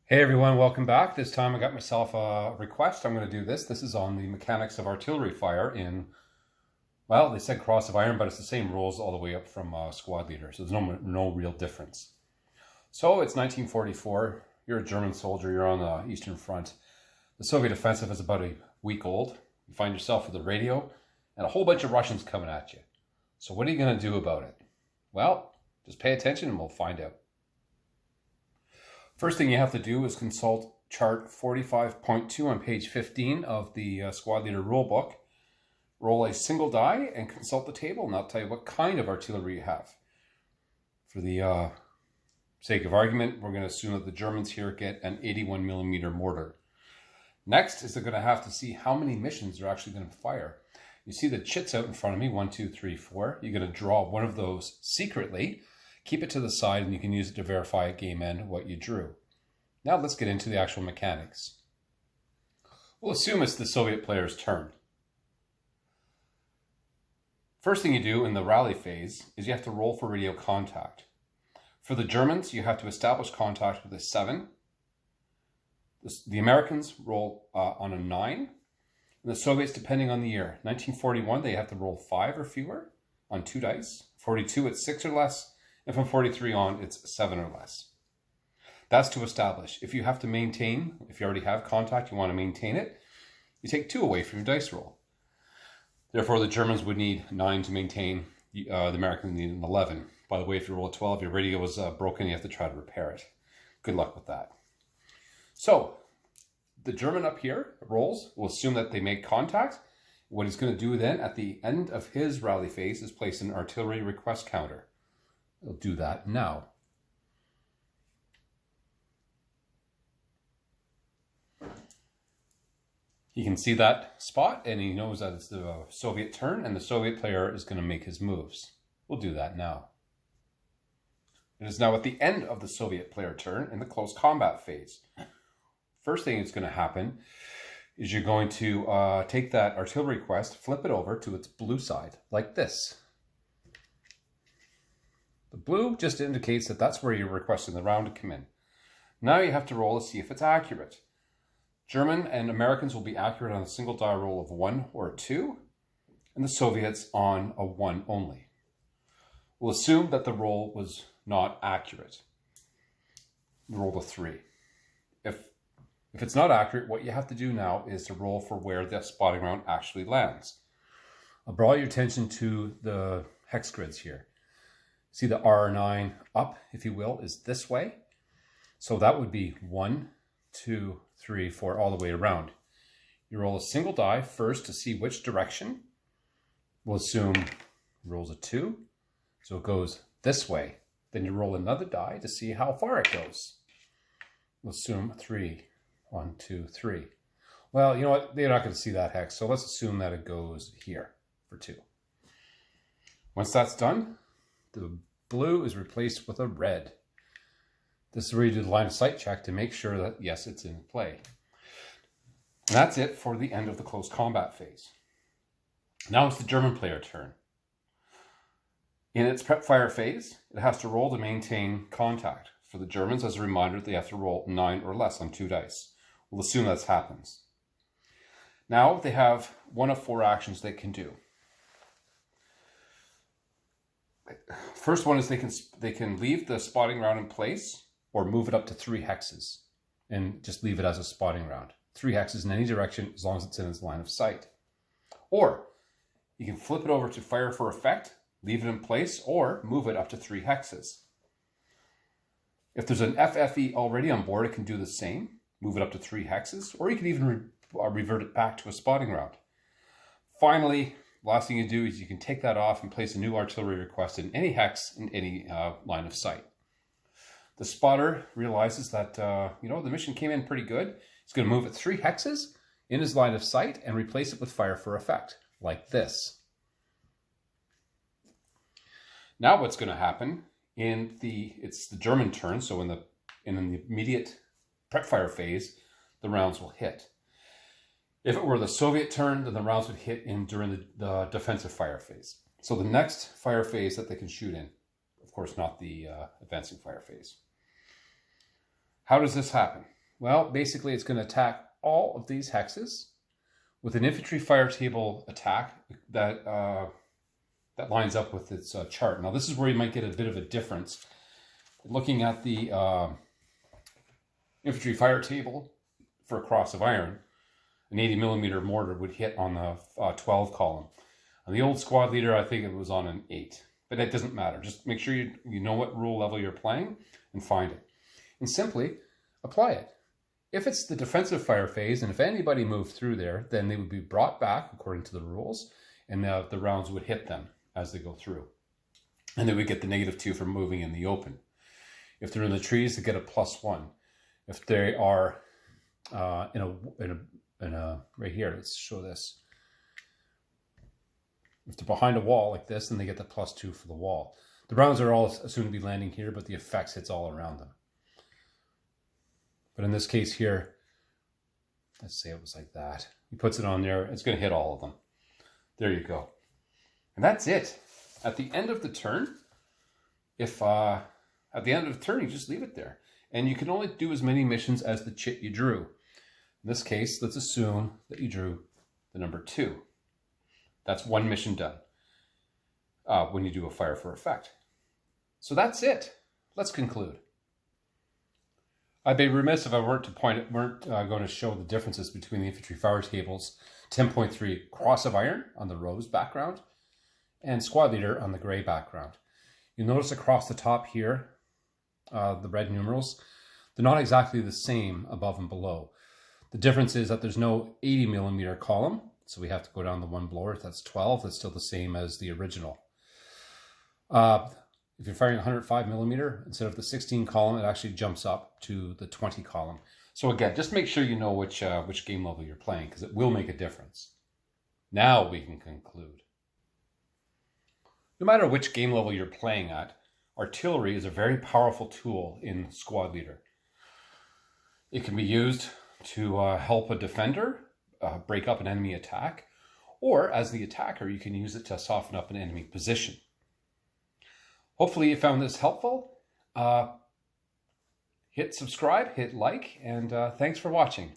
Hey everyone, welcome back. This time I got myself a request. I'm going to do this. This is on the mechanics of artillery fire in, well, they said cross of iron, but it's the same rules all the way up from squad leader. So there's no real difference. So it's 1944. You're a German soldier. You're on the Eastern Front. The Soviet offensive is about a week old. You find yourself with a radio and a whole bunch of Russians coming at you. So what are you going to do about it? Well, just pay attention and we'll find out. First thing you have to do is consult chart 45.2 on page 15 of the Squad Leader Rulebook. Roll a single die and consult the table, and that'll tell you what kind of artillery you have. For the sake of argument, we're going to assume that the Germans here get an 81mm mortar. Next is they're going to have to see how many missions they're actually going to fire. You see the chits out in front of me, 1, 2, 3, 4. You're going to draw one of those secretly. Keep it to the side and you can use it to verify at game end what you drew. Now let's get into the actual mechanics. We'll assume it's the Soviet player's turn. First thing you do in the rally phase is you have to roll for radio contact. For the Germans, you have to establish contact with a 7. The Americans roll on a 9. And the Soviets, depending on the year, 1941, they have to roll 5 or fewer on 2 dice. 42, it's 6 or less. And from 43 on, it's 7 or less. That's to establish. If you have to maintain, if you already have contact, you want to maintain it, you take 2 away from your dice roll. Therefore, the Germans would need 9 to maintain. The Americans need an 11. By the way, if you roll a 12, your radio was broken, you have to try to repair it. Good luck with that. So, the German up here rolls. We'll assume that they make contact. What he's going to do then, at the end of his rally phase, is place an artillery request counter. We'll do that now. He can see that spot and he knows that it's the Soviet turn and the Soviet player is going to make his moves. We'll do that now. It is now at the end of the Soviet player turn in the close combat phase. First thing that's going to happen is you're going to take that artillery request, flip it over to its blue side like this. The blue just indicates that that's where you're requesting the round to come in. Now you have to roll to see if it's accurate. German and Americans will be accurate on a single die roll of 1 or 2, and the Soviets on a 1 only. We'll assume that the roll was not accurate. Roll a 3. If it's not accurate, what you have to do now is to roll for where the spotting round actually lands. I'll draw your attention to the hex grids here. See the R9 up, if you will, is this way. So that would be 1, 2, 3, 4, all the way around. You roll a single die first to see which direction. We'll assume it rolls a 2, so it goes this way. Then you roll another die to see how far it goes. We'll assume 3, 1, 2, 3. Well, you know what? They're not going to see that hex, so let's assume that it goes here for 2. Once that's done, the blue is replaced with a red. This is where you do the line of sight check to make sure that, yes, it's in play. And that's it for the end of the close combat phase. Now it's the German player turn. In its prep fire phase, it has to roll to maintain contact. For the Germans, as a reminder, they have to roll 9 or less on 2 dice. We'll assume that happens. Now they have one of 4 actions they can do. First one is they can leave the spotting round in place or move it up to 3 hexes and just leave it as a spotting round. 3 hexes in any direction as long as it's in its line of sight. Or you can flip it over to fire for effect, leave it in place, or move it up to 3 hexes. If there's an FFE already on board, it can do the same, move it up to 3 hexes, or you can even revert it back to a spotting round. Finally, last thing you do is you can take that off and place a new artillery request in any hex in any line of sight. The spotter realizes that, the mission came in pretty good. He's going to move it 3 hexes in his line of sight and replace it with fire for effect, like this. Now what's going to happen it's the German turn, so in the immediate prep fire phase, the rounds will hit. If it were the Soviet turn, then the rounds would hit during the defensive fire phase. So the next fire phase that they can shoot in, of course not the advancing fire phase. How does this happen? Well, basically it's going to attack all of these hexes with an infantry fire table attack that that lines up with its chart. Now this is where you might get a bit of a difference. Looking at the infantry fire table for a cross of iron, an 80mm mortar would hit on the 12 column. On the old squad leader, I think it was on an 8. But it doesn't matter. Just make sure you know what rule level you're playing and find it. And simply apply it. If it's the defensive fire phase, and if anybody moved through there, then they would be brought back according to the rules, and the rounds would hit them as they go through. And they would get the -2 for moving in the open. If they're in the trees, they get a +1. If they are right here, let's show this. If they're behind a wall like this, then they get the +2 for the wall. The rounds are all assumed to be landing here, but the effects hits all around them. But in this case here, let's say it was like that. He puts it on there, it's going to hit all of them. There you go. And that's it. At the end of the turn, you just leave it there. And you can only do as many missions as the chit you drew. In this case, let's assume that you drew the number 2. That's one mission done when you do a fire for effect. So that's it. Let's conclude. I'd be remiss if I weren't going to show the differences between the infantry fire tables 10.3 cross of iron on the rose background and squad leader on the gray background. You'll notice across the top here, the red numerals, they're not exactly the same above and below. The difference is that there's no 80mm column, so we have to go down the one below. If that's 12, that's still the same as the original. If you're firing 105mm, instead of the 16 column, it actually jumps up to the 20 column. So again, just make sure you know which game level you're playing, because it will make a difference. Now we can conclude. No matter which game level you're playing at, artillery is a very powerful tool in Squad Leader. It can be used to help a defender break up an enemy attack, or as the attacker, you can use it to soften up an enemy position. Hopefully you found this helpful. Hit subscribe, hit like, and thanks for watching.